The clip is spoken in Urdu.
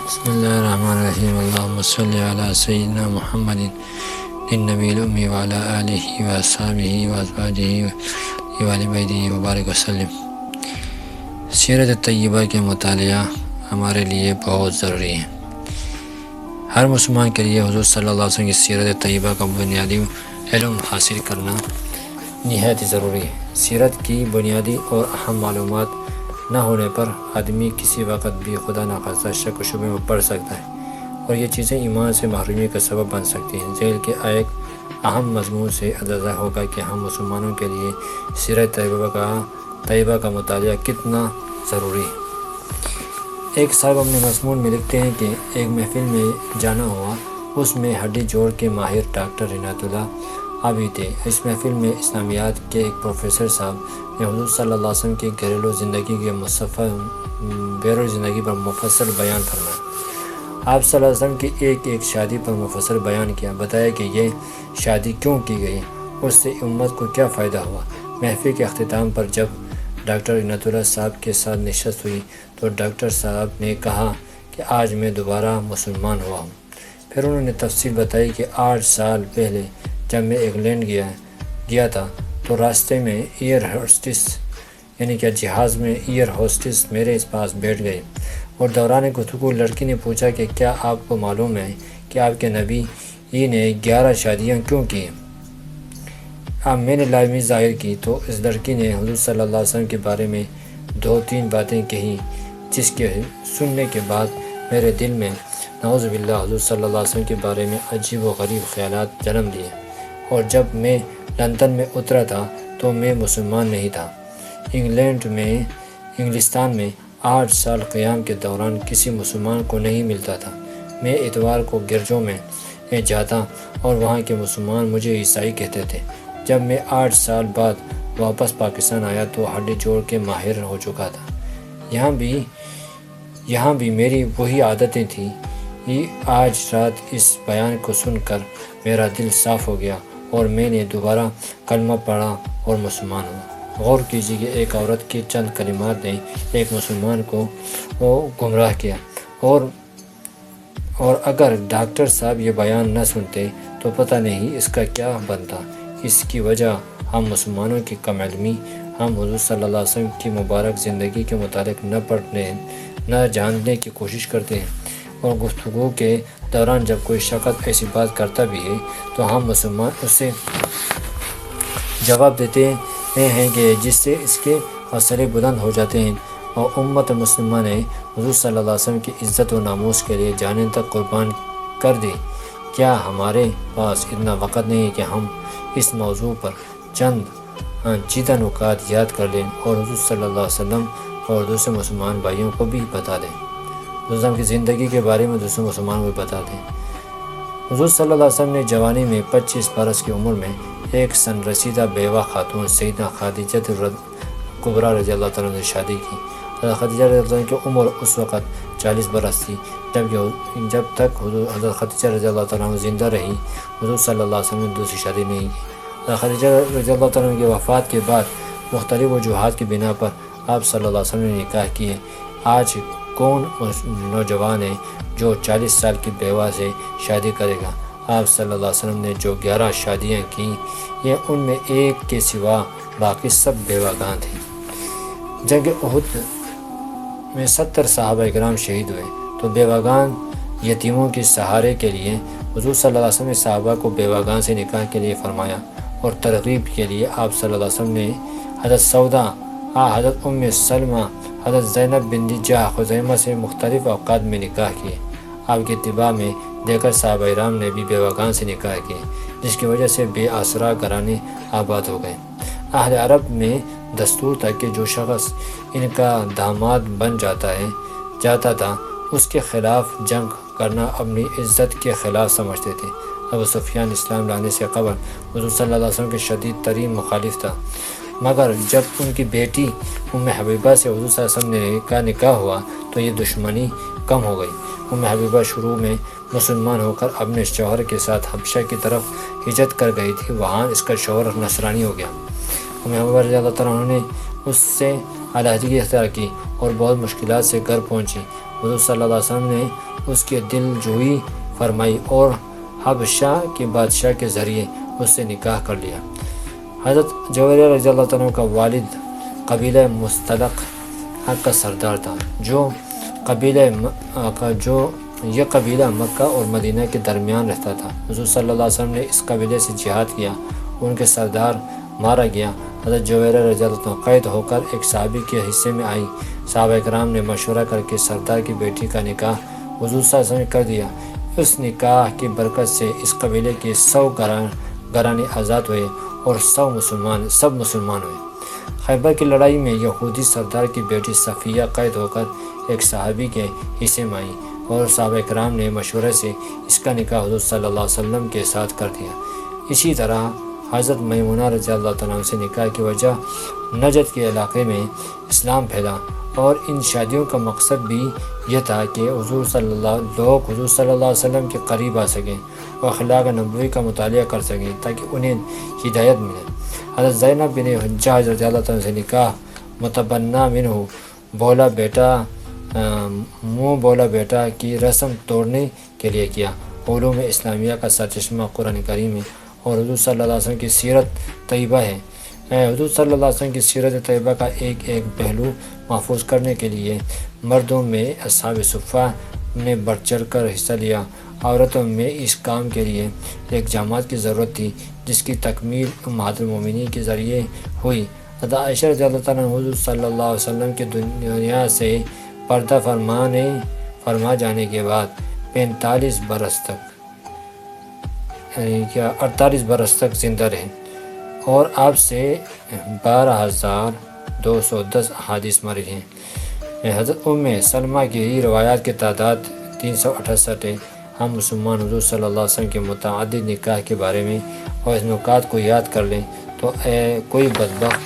بسم اللہ الرحمن الرحیم اللہم صلی علی سیدنا محمد النبی الامی وعلی آلہ واصحابہ وازواجہ وآل بیتہ وبارک وسلم۔ سیرت طیبہ کے مطالعہ ہمارے لیے بہت ضروری ہے۔ ہر مسلمان کے لیے حضور صلی اللہ علیہ وسلم کی سیرت طیبہ کا بنیادی علم حاصل کرنا نہایت ضروری ہے۔ سیرت کی بنیادی اور اہم معلومات نہ ہونے پر آدمی کسی وقت بھی خدا نخواستہ شک و شبہ میں پڑ سکتا ہے، اور یہ چیزیں ایمان سے محرومی کا سبب بن سکتی ہیں۔ ذیل کے ایک اہم مضمون سے اندازہ ہوگا کہ ہم مسلمانوں کے لیے سیرت طیبہ کا مطالعہ کتنا ضروری ہے۔ ایک صاحب اپنے مضمون میں لکھتے ہیں کہ ایک محفل میں جانا ہوا، اس میں ہڈی جوڑ کے ماہر ڈاکٹر عنایت اللہ بھی تھے۔ اس محفل میں اسلامیات کے ایک پروفیسر صاحب نے حضور صلی اللہ علیہ وسلم کی گھریلو زندگی پر مفصل بیان فرمایا۔ آپ صلی اللہ علیہ وسلم کی ایک شادی پر مفصل بیان کیا، بتایا کہ یہ شادی کیوں کی گئی، اس سے امت کو کیا فائدہ ہوا۔ محفل کے اختتام پر جب ڈاکٹر عنایت اللہ صاحب کے ساتھ نشست ہوئی تو ڈاکٹر صاحب نے کہا کہ آج میں دوبارہ مسلمان ہوا ہوں۔ پھر انہوں نے تفصیل بتائی کہ 8 سال پہلے جب میں انگلینڈ گیا تھا تو راستے میں ایئر ہوسٹس یعنی کہ جہاز میں ایئر ہوسٹس میرے پاس بیٹھ گئی اور دوران گفتگو لڑکی نے پوچھا کہ کیا آپ کو معلوم ہے کہ آپ کے نبی نے 11 شادیاں کیوں کی؟ اب میں نے لازمی ظاہر کی تو اس لڑکی نے حضور صلی اللہ علیہ وسلم کے بارے میں 2-3 باتیں کہیں، جس کے سننے کے بعد میرے دل میں نعوذ باللہ حضور صلی اللہ علیہ وسلم کے بارے میں عجیب و غریب خیالات جنم لیے، اور جب میں لندن میں اترا تھا تو میں مسلمان نہیں تھا۔ انگلستان میں 8 سال قیام کے دوران کسی مسلمان کو نہیں ملتا تھا۔ میں اتوار کو گرجوں میں جاتا اور وہاں کے مسلمان مجھے عیسائی کہتے تھے۔ جب میں 8 سال بعد واپس پاکستان آیا تو ہڈی جوڑ کے ماہر ہو چکا تھا۔ یہاں بھی میری وہی عادتیں تھیں۔ آج رات اس بیان کو سن کر میرا دل صاف ہو گیا اور میں نے دوبارہ کلمہ پڑھا اور مسلمان ہوا۔ غور کیجیے کہ ایک عورت کے چند کلمات نے ایک مسلمان کو گمراہ کیا، اور اگر ڈاکٹر صاحب یہ بیان نہ سنتے تو پتہ نہیں اس کا کیا بنتا۔ اس کی وجہ ہم مسلمانوں کی کم علمی، ہم حضور صلی اللہ علیہ وسلم کی مبارک زندگی کے متعلق نہ جاننے کی کوشش کرتے ہیں، اور گفتگو کے دوران جب کوئی شخص ایسی بات کرتا بھی ہے تو ہم مسلمان اسے جواب دیتے ہیں کہ جس سے اس کے حوصلے بلند ہو جاتے ہیں، اور امت مسلمہ نے حضور صلی اللہ علیہ وسلم کی عزت و ناموس کے لیے جانیں تک قربان کر دی۔ کیا ہمارے پاس اتنا وقت نہیں ہے کہ ہم اس موضوع پر چند چیدہ نکات یاد کر لیں اور حضور صلی اللہ علیہ وسلم اور دوسرے مسلمان بھائیوں کو بھی بتا دیں، حضور کی زندگی کے بارے میں دوسرے مسلمانوں کو بھی بتا دیں۔ حضور صلی اللہ علیہ وسلم نے جوانی میں 25 برس کی عمر میں ایک سن رسیدہ بیوہ خاتون سیدہ خدیجہ کبریٰ رضی اللہ تعالیٰ نے شادی کی۔ حضرت خدیجہ رضی اللہ عنہ کی عمر اس وقت 40 برس تھی۔ جب تک حضرت خدیجہ رضی اللہ تعالیٰ زندہ رہی، حضور صلی اللہ علیہ وسلم نے دوسری شادی نہیں کی۔ حضرت خدیجہ رضی اللہ تعالیٰ کی وفات کے بعد مختلف وجوہات کی بنا پر آپ صلی اللہ علیہ وسلم نے نکاح کیے۔ آج کون نوجوان ہے جو 40 سال کی بیوہ سے شادی کرے گا؟ آپ صلی اللہ علیہ وسلم نے جو 11 شادیاں کیں، یہ ان میں ایک کے سوا باقی سب بیوہگان تھیں۔ جنگ احد میں 70 صحابہ کرام شہید ہوئے تو بیوہگان یتیموں کے سہارے کے لیے حضور صلی اللہ علیہ وسلم نے صحابہ کو بیوہگان سے نکاح کے لیے فرمایا، اور ترغیب کے لیے آپ صلی اللہ علیہ وسلم نے حضرت سودا، حضرت ام سلمہ، حضرت زینب بنت جحش خزیمہ سے مختلف اوقات میں نکاح کیے۔ آپ کے اتباع میں دیگر صحابہ کرام نے بھی بیوہگان سے نکاح کیے، جس کی وجہ سے بے آسرا گھرانے آباد ہو گئے۔ اہل عرب میں دستور تھا کہ جو شخص ان کا داماد بن جاتا تھا، اس کے خلاف جنگ کرنا اپنی عزت کے خلاف سمجھتے تھے۔ ابو سفیان اسلام لانے سے قبل حضور صلی اللہ علیہ وسلم کے شدید ترین مخالف تھا، مگر جب ان کی بیٹی ام حبیبہ سے حضور صلی اللہ علیہ وسلم کا نکاح ہوا تو یہ دشمنی کم ہو گئی۔ ام حبیبہ شروع میں مسلمان ہو کر اپنے شوہر کے ساتھ حبشہ کی طرف ہجرت کر گئی تھی، وہاں اس کا شوہر نصرانی ہو گیا۔ ام حبیبہ رضی اللہ تعالیٰ عنہ نے اس سے علیحدگی اختیار کی اور بہت مشکلات سے گھر پہنچی۔ حضور صلی اللہ علیہ وسلم نے اس کی دل جوئی فرمائی اور حبشہ کے بادشاہ کے ذریعے اس سے نکاح کر لیا۔ حضرت جویریہ رضی اللہ عنہ کا والد قبیلہ مستلق کا سردار تھا، یہ قبیلہ مکہ اور مدینہ کے درمیان رہتا تھا۔ حضور صلی اللہ علیہ وسلم نے اس قبیلے سے جہاد کیا، ان کے سردار مارا گیا۔ حضرت جویریہ رضی اللہ عنہ قید ہو کر ایک صحابی کے حصے میں آئی۔ صحابہ کرام نے مشورہ کر کے سردار کی بیٹی کا نکاح حضور صلی اللہ علیہ وسلم نے کر دیا۔ اس نکاح کی برکت سے اس قبیلے کے 100 گھرانے آزاد ہوئے اور سب مسلمان ہوئے۔ خیبر کی لڑائی میں یہودی سردار کی بیٹی صفیہ قید ہو کر ایک صحابی کے حصے میں آئی اور صحابہ کرام نے مشورے سے اس کا نکاح حضور صلی اللہ علیہ وسلم کے ساتھ کر دیا۔ اسی طرح حضرت میمونہ رضی اللہ عنہا سے نکاح کی وجہ نجد کے علاقے میں اسلام پھیلا، اور ان شادیوں کا مقصد بھی یہ تھا کہ لوگ حضور صلی اللہ علیہ وسلم کے قریب آ سکیں اور اخلاق نبوی کا مطالعہ کر سکیں تاکہ انہیں ہدایت ملے۔ حضرت زینب بن جحش رضی اللہ عنہ سے نکاح متبنہ منہ بولا بیٹا کی رسم توڑنے کے لیے کیا۔ علوم اسلامیہ کا سرچشمہ قرآن کریم ہے اور حضور صلی اللہ علیہ وسلم کی سیرت طیبہ ہے۔ حضور صلی اللہ علیہ وسلم کی سیرت طیبہ کا ایک پہلو محفوظ کرنے کے لیے مردوں میں اصحاب صفہ نے بڑھ چڑھ کر حصہ لیا۔ عورتوں میں اس کام کے لیے ایک جماعت کی ضرورت تھی جس کی تکمیل امہات المومنین کے ذریعے ہوئی۔ حضرت عائشہ رضی اللہ عنہا حضور صلی اللہ علیہ وسلم کے دنیا سے پردہ فرما جانے کے بعد 48 برس تک زندہ رہے اور آپ سے 12,210 احادیث مروی ہیں۔ حضرت ام سلمہ کی روایات کی تعداد 368 ہے۔ ہم مسلمان حضور صلی اللہ علیہ وسلم کے متعدد نکاح کے بارے میں اور اس نکات کو یاد کر لیں تو کوئی بدبخت